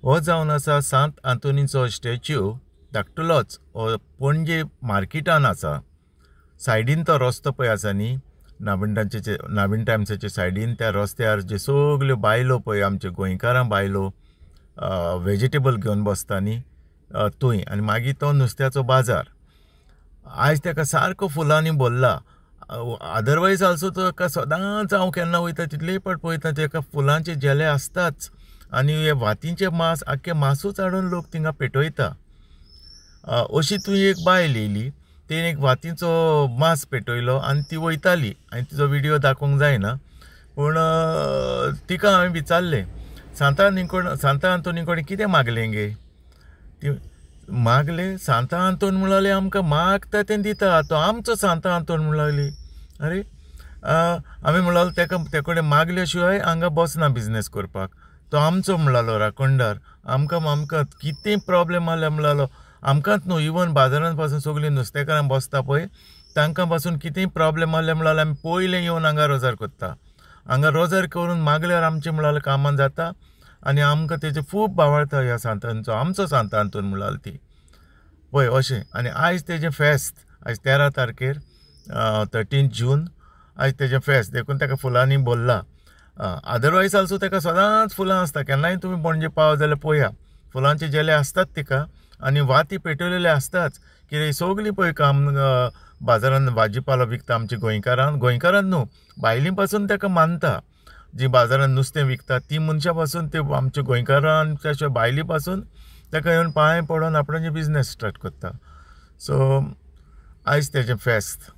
हो जावन आसा सांत आंतोनीचो स्टॅच्यू धाकटुलोच हो पणजे मार्केटान आसा. सायडीन तो रस्तो पळय आसा न्ही, नाविन टायम्साचे सायडीन त्या रस्त्यार जे सगल्यो बायलो पळय आमच्यो गोंयकारां बायलो वेजिटेबल घेवन बसता न्ही थंय, आनी मागीर तो नुस्त्याचो बाजार. आयज ताका सारको फुलांनी भरला. अदरवायज ऑल्सो ताका सदांच हांव केन्ना वयता तितलेय फावट पळयता ताका फुलांचे जेले आसताच. आनी हे वातींचे मांस आख्खे मांसूच हाडून लोक थिंगा पेटयता. अशी तुवें एक बायल येयली, तेणें एक वातींचो मांस पेटयलो आनी ती वयताली. हांवें तिचो व्हिडियो दाखोवंक जायना, पूण तिका हांवें विचारलें सांता आंतोनी कोणें कितें मागलें गे. ती मागलें सांता आंतोन म्हणलें आमकां मागता तें दिता, तो आमचो सांता आंतोन म्हणूं लागली. अरे हांवें म्हणलें ताका ते कडेन मागले शिवाय हांगा बसना बिजनेस करपाक. तो आमचो म्हणलो राखणदार. आमकां कितें प्रॉब्लेम आसलें म्हणलो आमकांच न्हू, इवन बाजारांत पासून सगळीं नुस्तेकारां बसता पळय तांकां पासून कितेंय प्रॉब्लेम आसलें म्हणल्यार आमी पयलें येवन हांगा रोजार करता. हांगा रोजार करून मागल्यार आमचें म्हणल्यार कामान जाता आनी आमकां तेजें खूब भावार्था ह्या सांतांचो. आमचो सांता आंतोन म्हणल्यार ती पळय अशें. आनी आयज तेजें फेस्त, आयज 13 तारखेर 13 जून आयज तेजें फेस्त देखून ताका फुलांनी भरला. अदरवायज ऑल्सो ताका सदांच फुलां आसता. केन्नाय तुमी पणजे पाव जाल्यार पळया फुलांचे जेले आसतात तिका आनी वाती पेटयलेले आसताच. कित्याक सगळीं पळय काम बाजारांत भाजीपालो विकता आमची गोंयकारांत न्हू, भायलीं पासून ताका मानता. जीं बाजारांत नुस्तें विकतात तीं मनशां पासून ते आमच्या गोंयकारां तशें भायलीं पासून ताका येवन पांय पडोवन आपणाचें बिजनेस स्टार्ट करता. सो आयज तेजें फेस्त.